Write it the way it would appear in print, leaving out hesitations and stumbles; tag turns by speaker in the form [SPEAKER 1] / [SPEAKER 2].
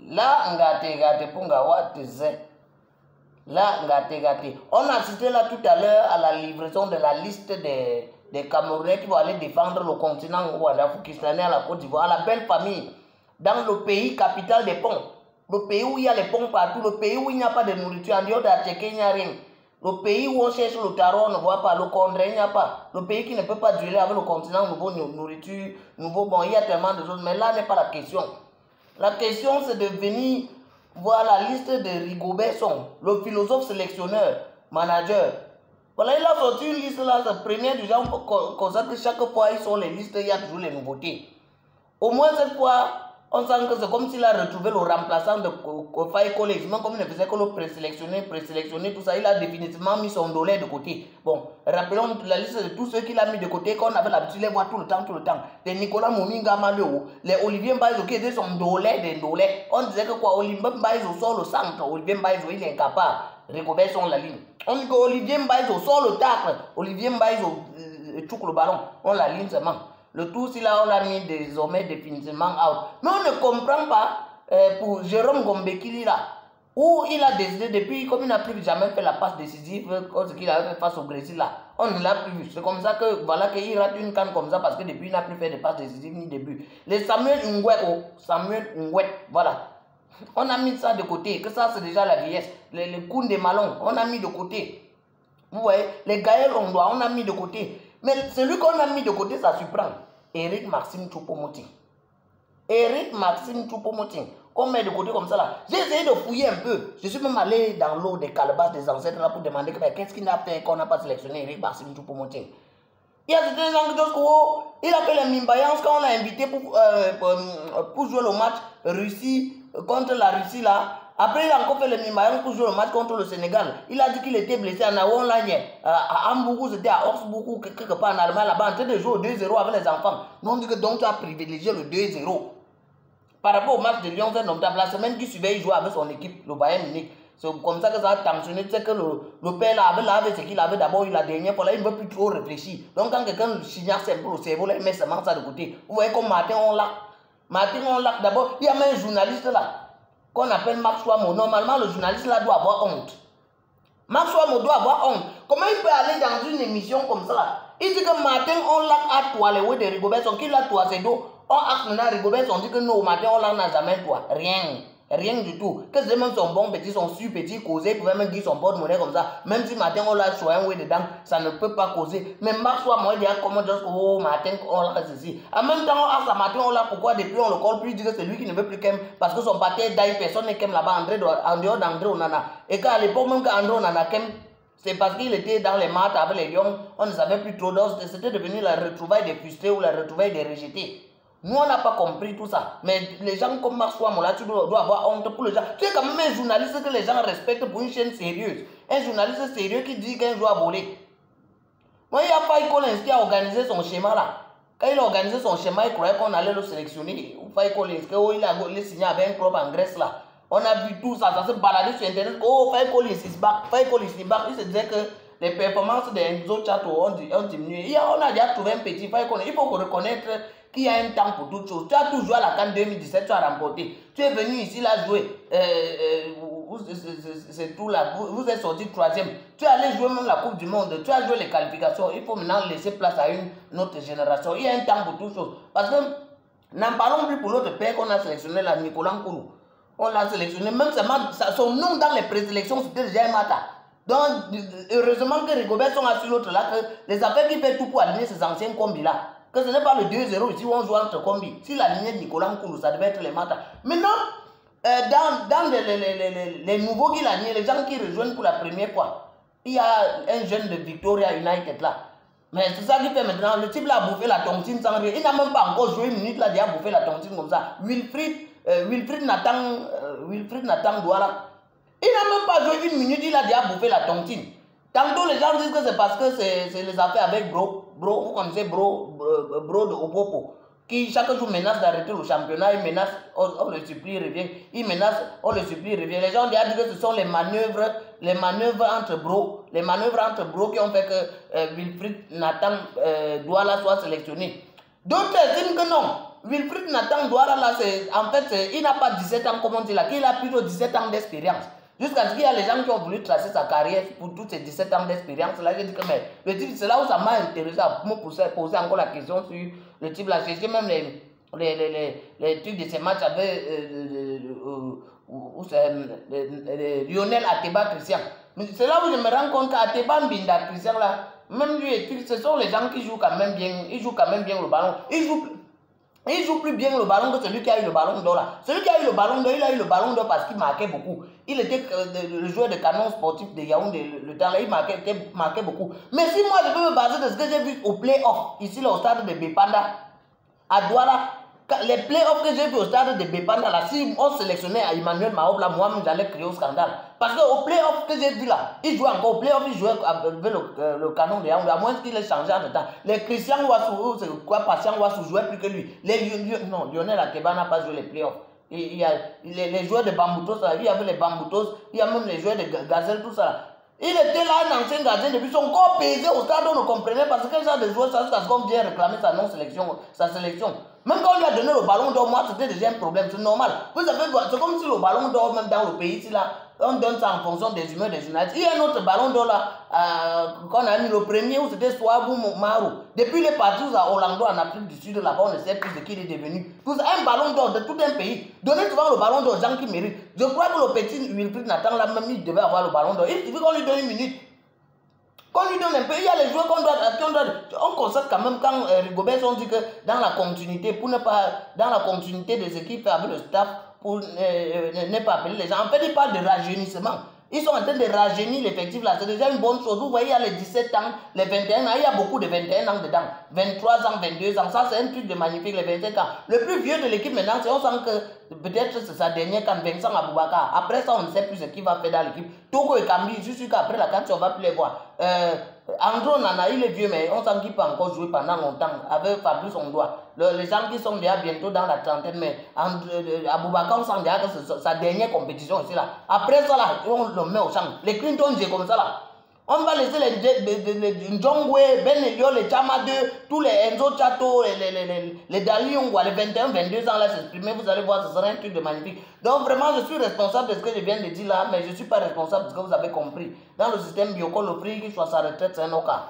[SPEAKER 1] Là, ngate punga watise. Là, ngate. On a assisté là tout à l'heure à la livraison de la liste des Camerounais qui vont aller défendre le continent rwanda-pakistanais à la Côte d'Ivoire, à la belle famille, dans le pays capital des ponts. Le pays où il y a les ponts partout, le pays où il n'y a pas de nourriture, en dehors d'Ateke, il n'y a rien. Le pays où on cherche le tarot, on ne voit pas, le condré, il n'y a pas. Le pays qui ne peut pas durer avec le continent, nouveau nourriture, nouveau, bon, il y a tellement de choses, mais là n'est pas la question. La question, c'est de venir voir la liste de Rigobert Song, le philosophe sélectionneur, manager. Voilà, il a sorti une liste là, c'est première du genre, comme ça que chaque fois ils sont les listes, il y a toujours les nouveautés. Au moins cette fois, on sent que c'est comme s'il a retrouvé le remplaçant de Faye College. Même comme il ne faisait que le présélectionner, tout ça, il a définitivement mis son dollar de côté. Bon, rappelons la liste de tous ceux qu'il a mis de côté, qu'on avait l'habitude de les voir tout le temps. Les Nicolas Mominga Maleo, les Olivier Mbaïzo qui étaient son dollar des dollars. On disait que quoi, Olivier Mbaïzo sort le centre, Olivier Mbaïzo il est incapable, Rigobert sur la ligne. On dit que Olivier Mbaïzo sort le tacle, Olivier Mbaïzo touche le ballon, on la ligne seulement. Le tout, si là, on l'a mis désormais définitivement out. Mais on ne comprend pas pour Jérôme Gombe-Kili là, où il a décidé, depuis, comme il n'a plus jamais fait la passe décisive, ce qu'il avait fait face au Brésil là, on ne l'a plus vu. C'est comme ça que, voilà, qu'il rate une canne comme ça, parce que depuis, il n'a plus fait de passe décisive ni de but. Les Samuel Ngwet, voilà. On a mis ça de côté, que ça, c'est déjà la vieillesse. Les coups de Malon, on a mis de côté. Vous voyez, les Gaël Ondoa, on a mis de côté. Mais celui qu'on a mis de côté, ça surprend. Eric Maxime Choupo-Moting. Eric Maxime Choupo-Moting. Qu'on met de côté comme ça là. J'ai essayé de fouiller un peu. Je suis même allé dans l'eau des calebasses des ancêtres là pour demander qu'est-ce qu'il a fait qu'on n'a pas sélectionné Eric Maxime Choupo-Moting. Il y a certains gens qui disent qu'il a fait les Mimbayans quand on l'a invité pour jouer le match Russie contre la Russie là. Après, il a encore fait le Mimbayans pour jouer le match contre le Sénégal. Il a dit qu'il était blessé à Nawon-Lagné, à Hambourg, c'était à Augsbourg, quelque part en Allemagne là-bas, en train de jouer au 2-0 avec les enfants. On dit que donc tu as privilégié le 2-0. Par rapport au match de Lyon, la semaine qui suivait, il jouait avec son équipe, le Bayern Munich. C'est comme ça que ça a tensionné. Tu sais que le père là avait ce qu'il avait d'abord, la dernière fois là, il ne veut plus trop réfléchir. Donc quand quelqu'un signale le cerveau, là, il met seulement ça de côté. Vous voyez comme Martin Onlac, d'abord, il y a même un journaliste là, qu'on appelle Max Wamo. Normalement, le journaliste là doit avoir honte. Max Wamo doit avoir honte. Comment il peut aller dans une émission comme ça là? Il dit que Martin Onlac a toilé de Rigobert Song, qu'il a toisé d'eau. On a maintenant Rigobert Song, on dit que non, Martin Onlac n'a jamais toi. Rien du tout. Que c'est même son bon petit, son super petit causé, il pouvait même dire son porte-monnaie comme ça. Même si Martin on l'a choisi dedans, ça ne peut pas causer. Mais Max soit moi, il dit comment dire, oh Martin on l'a ceci. En même temps, on a Martin on l'a pourquoi depuis on le colle plus, il dit que c'est lui qui ne veut plus qu'aime parce que son pâté d'ailleurs personne n'est qu'aime là-bas, en dehors d'André Onana. Et qu'à l'époque, même quand André Onana qu'aime, c'est parce qu'il était dans les maths avec les lions, on ne savait plus trop d'os, c'était devenu la retrouvaille des frustrés ou la retrouvaille des rejetés. Nous, on n'a pas compris tout ça. Mais les gens comme Max Wamo, là, tu dois avoir honte pour les gens. Tu es quand même un journaliste que les gens respectent pour une chaîne sérieuse. Un journaliste sérieux qui dit qu'un jour à voler. Moi, il y a Faye Collins qui a organisé son schéma là. Quand il a organisé son schéma, il croyait qu'on allait le sélectionner. Faye Collins, qu'il a signé avec un club en Grèce là. On a vu tout ça, ça s'est baladé sur Internet. Oh, Faye Collins is back. Faye Collins is back. Il se disait que les performances d'Enzo Chato ont diminué. On a déjà trouvé un petit Faye Collins. Il faut reconnaître qu'il y a un temps pour toutes choses. Tu as tout joué à la CAN 2017, tu as remporté. Tu es venu ici là jouer. C'est tout là. Vous êtes sorti troisième. Tu es allé jouer même la Coupe du Monde. Tu as joué les qualifications. Il faut maintenant laisser place à une autre génération. Il y a un temps pour toutes choses. Parce que n'en parlons plus pour l'autre père qu'on a sélectionné, là, Nicolas Nkoulou. On l'a sélectionné. Même son nom dans les présélections, c'était déjà un matin. Donc, heureusement que Rigobert Song a su l'autre là, que les affaires qui fait tout pour aligner ces anciens combis là. Que ce n'est pas le 2-0 ici où on joue entre combis. Si la lignée de Nicolas Nkoulou, ça devait être les matins. Maintenant, dans les nouveaux qui l'aligné, les gens qui rejoignent pour la première fois, il y a un jeune de Victoria United là. Mais c'est ça qui fait maintenant, le type là a bouffé la tontine sans rien. Il n'a même pas encore joué une minute là, il a bouffé la tontine comme ça. Wilfried Nathan Douala. Il n'a même pas joué une minute, il a déjà bouffé la tontine. Tantôt les gens disent que c'est parce que c'est les affaires avec Bro, vous connaissez Bro de Opopo, qui chaque jour menace d'arrêter le championnat, il menace, on le supplie, il revient, il menace, on le supplie, il revient. Les gens disent que ce sont les manœuvres entre Bro qui ont fait que Wilfried Nathan Douala soit sélectionné. D'autres estiment que non. Wilfried Nathan Douara, là, en fait, il n'a pas 17 ans, comme on dit là, il a plutôt 17 ans d'expérience. Jusqu'à ce qu'il y a les gens qui ont voulu tracer sa carrière pour tous ces 17 ans d'expérience. Là, j'ai dit que mais, le type, c'est là où ça m'a intéressé à me poser encore la question sur le type là. J'ai même les trucs de ces matchs avec Lionel Ateba Christian. C'est là où je me rends compte qu'Ateba Mbinda Christian là, même lui, ce sont les gens qui jouent quand même bien, ils jouent quand même bien le ballon. Il joue plus bien le ballon que celui qui a eu le ballon d'or là. Celui qui a eu le ballon d'or, il a eu le ballon d'or parce qu'il marquait beaucoup. Il était le joueur de canon sportif de Yaoundé, le temps là, il marquait beaucoup. Mais si moi je peux me baser de ce que j'ai vu au play-off, ici là, au stade de Bepanda, à Douala, les play-offs que j'ai vu au stade de Bepanda là, si on sélectionnait à Emmanuel Mahob là, moi j'allais crier au scandale. Parce qu'au play-off que j'ai vu là, il jouait encore au play-off, il jouait avec le canon de Yaoundé, à moins qu'il ait changé en temps. Les Christian Ouassou, c'est quoi, Patient Ouassou jouait plus que lui. Non, Lionel Ateba n'a pas joué les play-offs. Il y a les joueurs de Bamboutos, il y avait les Bamboutos, il y a même les joueurs de Gazelle, tout ça là. Il était là, un ancien gardien, depuis son corps pesé au stade, on ne comprenait pas ce que ça de joueurs, ça jusqu'à ce qu'on vienne réclamer sa sélection. Même quand on lui a donné le ballon d'or, moi c'était déjà un problème, c'est normal. Vous savez, c'est comme si le ballon d'or, même dans le pays ici là, on donne ça en fonction des humeurs des journalistes. Il y a un autre ballon d'or là, qu'on a mis le premier où c'était Swabou Marou. Depuis les parties à Orlando en Afrique du Sud, là-bas, on ne sait plus de qui il est devenu. Tout ça, un ballon d'or de tout un pays. Donnez souvent le ballon d'or aux gens qui méritent. Je crois que le petit Wilfried Nathan là, même il devait avoir le ballon d'or. Il suffit qu'on lui donne une minute. Qu'on lui donne un peu, il y a les joueurs on constate quand même quand Rigobert on dit que dans la continuité, pour ne pas, dans la continuité des équipes avec le staff, pour ne pas appeler les gens. En fait, ils parlent de rajeunissement. Ils sont en train de rajeunir l'effectif là, c'est déjà une bonne chose. Vous voyez, il y a les 17 ans, les 21 ans, il y a beaucoup de 21 ans dedans. 23 ans, 22 ans, ça c'est un truc de magnifique, les 25 ans. Le plus vieux de l'équipe maintenant, c'est on sent que peut-être c'est sa dernière quand Vincent Aboubakar. Après ça, on ne sait plus ce qu'il va faire dans l'équipe. Togo et Kambi, je suis sûr qu'après la carte, on va plus les voir. Andro Nana, il est vieux, mais on sent qu'il peut encore jouer pendant longtemps. Avec Fabrice Ondoa. Les gens qui sont déjà bientôt dans la trentaine, mais Aboubakar, on sent déjà que c'est sa dernière compétition ici là. Après ça, là, on le met au champ. Les Clinton, j'ai comme ça là. On va laisser les Njongwe, Ben Elio, les Chama 2, tous les Enzo Chato, les Daliongwa, les 21, 22 ans là s'exprimer, vous allez voir, ce sera un truc de magnifique. Donc vraiment, je suis responsable de ce que je viens de dire là, mais je ne suis pas responsable de ce que vous avez compris. Dans le système Bioko, le prix qu'il soit sa retraite, c'est un cas.